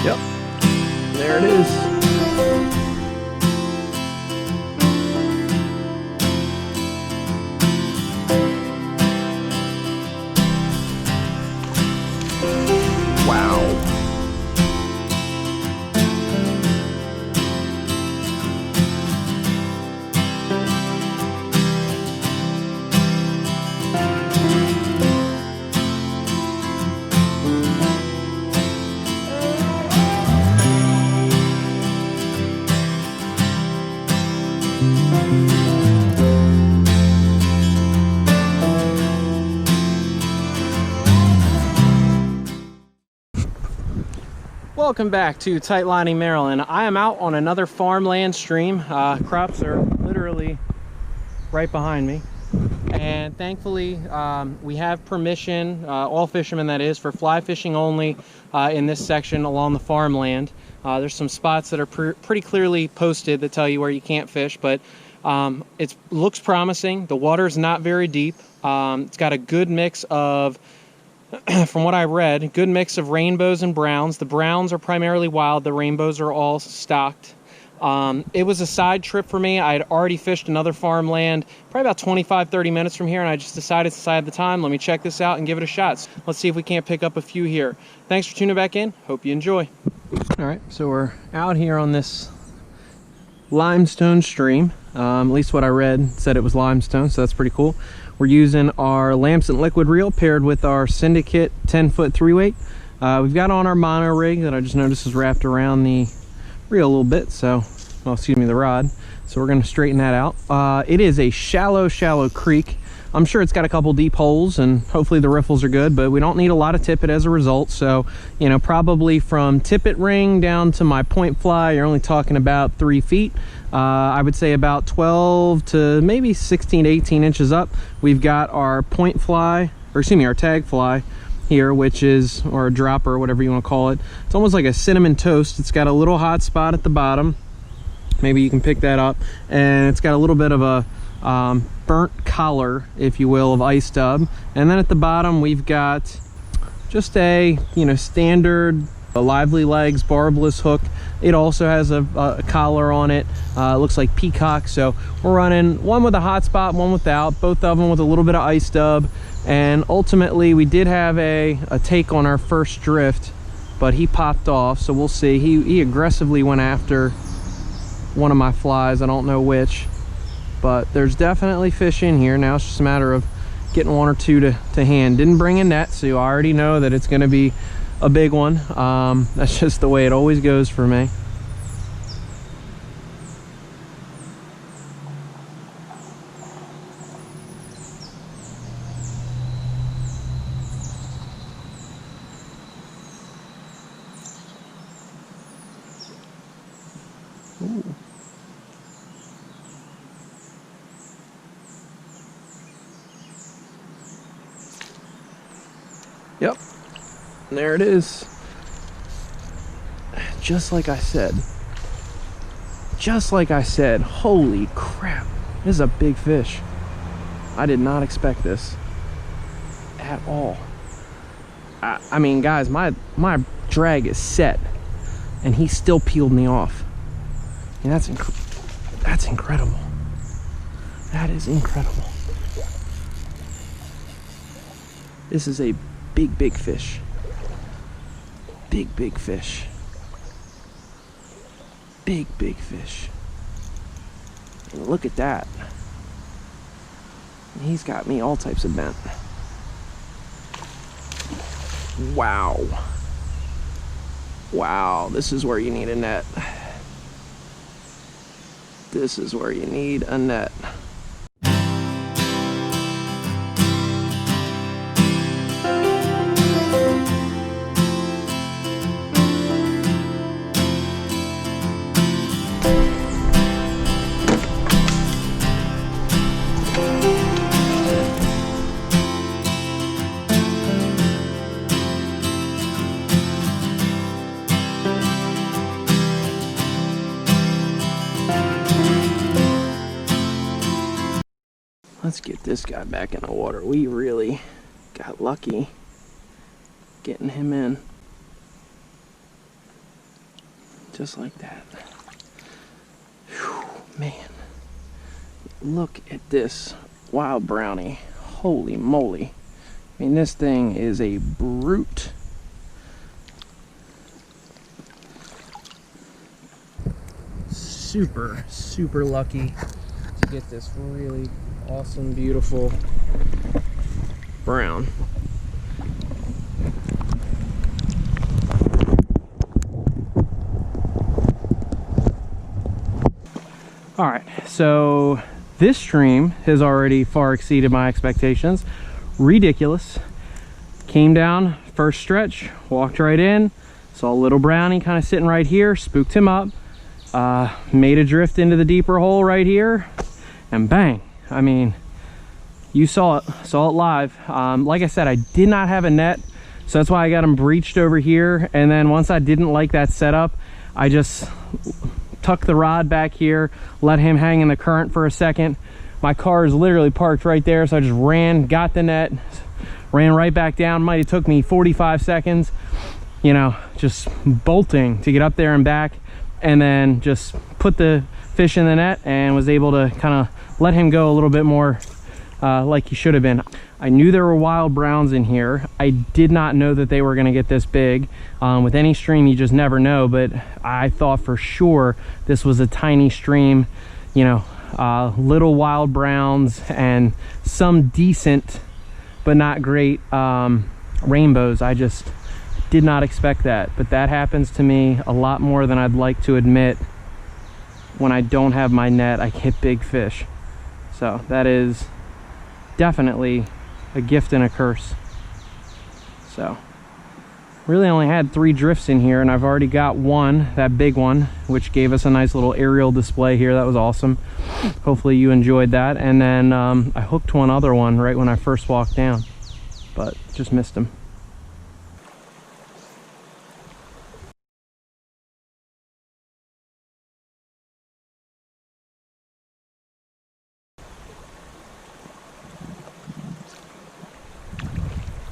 Yep, there it is. Wow. Welcome back to Tight Lining, Maryland. I am out on another farmland stream. Crops are literally right behind me. And thankfully, we have permission, all fishermen that is, for fly fishing only in this section along the farmland. There's some spots that are pretty clearly posted that tell you where you can't fish, but it looks promising. The water is not very deep. It's got a good mix of, from what I read, good mix of rainbows and browns. The browns are primarily wild. The rainbows are all stocked. It was a side trip for me. I had already fished another farmland probably about 25-30 minutes from here, and I just decided since I had the time, let me check this out and give it a shot. Let's see if we can't pick up a few here. Thanks for tuning back in. Hope you enjoy. All right, so we're out here on this limestone stream. At least what I read said it was limestone, so that's pretty cool. We're using our lamps and liquid reel paired with our Syndicate 10-foot 3-weight. We've got on our mono rig that I just noticed is wrapped around the reel a little bit, so, well, excuse me, the rod. So we're going to straighten that out. It is a shallow creek. I'm sure it's got a couple deep holes, and hopefully the riffles are good, but we don't need a lot of tippet as a result. So, you know, probably from tippet ring down to my point fly, you're only talking about 3 feet. I would say about 12 to maybe 16 to 18 inches up. We've got our point fly, or excuse me, our tag fly here, which is, or a dropper, whatever you want to call it. It's almost like a cinnamon toast. It's got a little hot spot at the bottom. Maybe you can pick that up. And it's got a little bit of a burnt collar, if you will, of ice dub. And then at the bottom we've got just a, you know, standard lively legs barbless hook. It also has a collar on it. It looks like peacock. So we're running one with a hot spot, one without, both of them with a little bit of ice dub. And ultimately we did have a take on our first drift, but he popped off, so we'll see. He aggressively went after one of my flies. I don't know which, but there's definitely fish in here. Now it's just a matter of getting one or two to hand. Didn't bring a net, so you already know that it's going to be a big one. That's just the way it always goes for me. Ooh. Yep, there it is. Just like I said. Just like I said. Holy crap. This is a big fish. I did not expect this at all. I mean, guys, my drag is set, and he still peeled me off. And that's incredible. That is incredible. This is a big fish. Big fish. Big fish. And look at that. He's got me all types of bent. Wow. Wow, this is where you need a net. This is where you need a net. Let's get this guy back in the water. We really got lucky getting him in. just like that. Whew, man, look at this wild brownie. Holy moly. I mean, this thing is a brute. Super, super lucky to get this really awesome, beautiful brown. All right, so this stream has already far exceeded my expectations. Ridiculous. Came down, first stretch, walked right in, saw a little brownie kind of sitting right here, spooked him up, made a drift into the deeper hole right here, and bang. I mean, you saw it live. Like I said, I did not have a net, so that's why I got him breached over here. And then once I didn't like that setup, I just tucked the rod back here, let him hang in the current for a second. My car is literally parked right there, so I just ran, got the net, ran right back down. Might have took me 45 seconds, you know, just bolting to get up there and back, and then just put the fish in the net and was able to kind of let him go a little bit more like he should have been. I knew there were wild browns in here. I did not know that they were going to get this big. With any stream, you just never know, but I thought for sure this was a tiny stream, you know, little wild browns and some decent but not great rainbows. I just did not expect that, but that happens to me a lot more than I'd like to admit. When I don't have my net, I get big fish. So that is definitely a gift and a curse. So really only had 3 drifts in here, and I've already got one, that big one, which gave us a nice little aerial display here. That was awesome. Hopefully you enjoyed that. And then I hooked one other one right when I first walked down, but just missed him.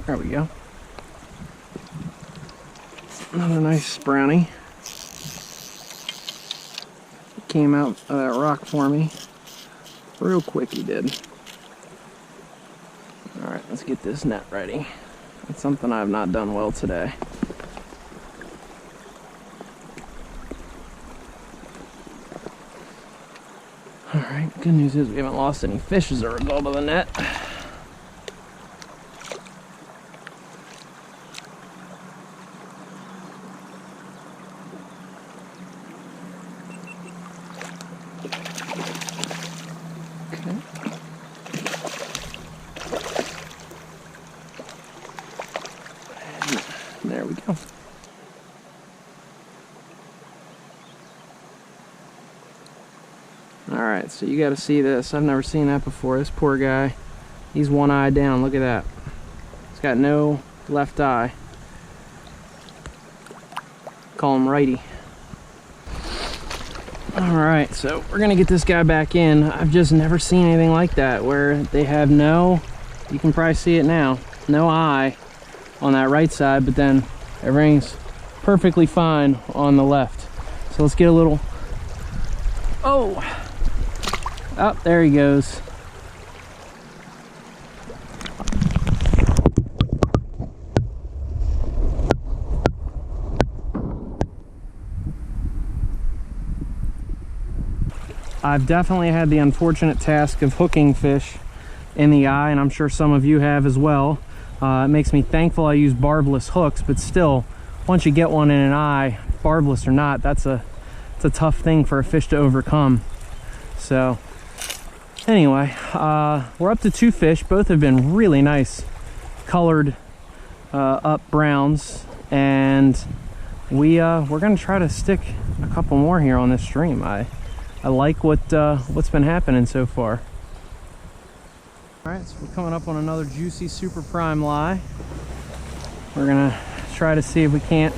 There we go. Another nice brownie. Came out of that rock for me real quick, he did. All right, let's get this net ready. It's something I've not done well today. All right, good news is we haven't lost any fish as a result of the net. There we go. All right, so you got to see this. I've never seen that before. This poor guy, he's one eye down. Look at that. He's got no left eye. Call him righty. All right, so we're gonna get this guy back in. I've just never seen anything like that, where they have no, you can probably see it now, no eye on that right side, but then everything's perfectly fine on the left. So let's get a little, oh, there he goes. I've definitely had the unfortunate task of hooking fish in the eye, and I'm sure some of you have as well. It makes me thankful I use barbless hooks, but still, once you get one in an eye, barbless or not, it's a tough thing for a fish to overcome. So anyway, we're up to 2 fish. Both have been really nice colored up browns, and we're gonna try to stick a couple more here on this stream. I like what's been happening so far. All right, so we're coming up on another juicy super prime lie. We're gonna try to see if we can't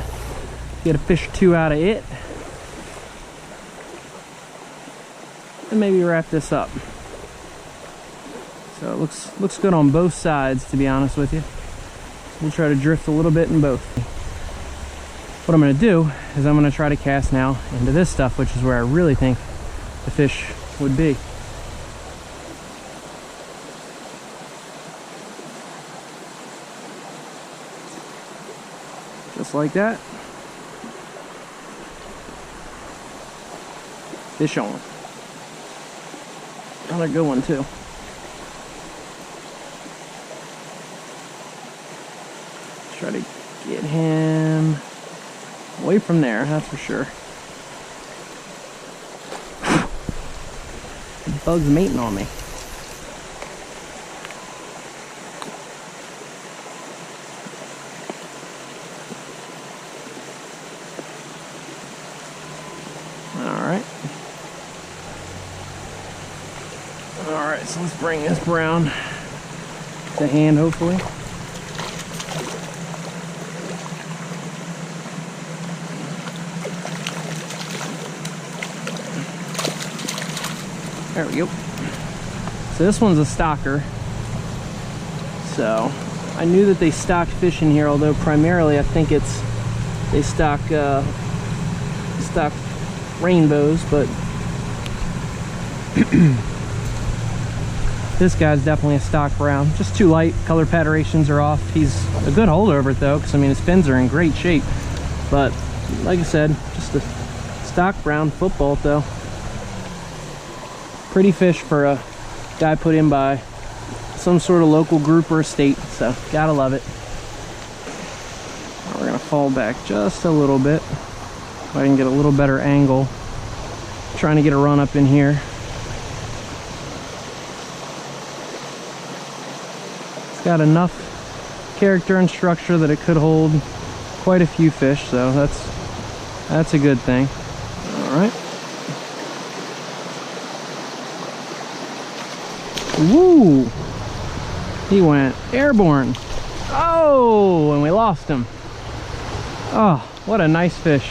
get a fish or 2 out of it, and maybe wrap this up. So it looks good on both sides, to be honest with you. We'll try to drift a little bit in both. what I'm going to do is I'm going to try to cast now into this stuff, which is where I really think the fish would be. Just like that. Fish on. Another good one too. Try to get him away from there, that's for sure. The bug's mating on me. Alright, so let's bring this brown to hand, hopefully. There we go. So this one's a stocker. So I knew that they stocked fish in here, although primarily I think they stock rainbows, but this guy's definitely a stock brown. Just too light. Color paterations are off. He's a good holdover though, because I mean his fins are in great shape. But like I said, just a stock brown football though. Pretty fish for a guy put in by some sort of local group or estate. So gotta love it. Now we're gonna fall back just a little bit so I can get a little better angle. Trying to get a run up in here. Got enough character and structure that it could hold quite a few fish, so that's a good thing. All right. Woo! He went airborne. Oh, and we lost him. Oh, what a nice fish.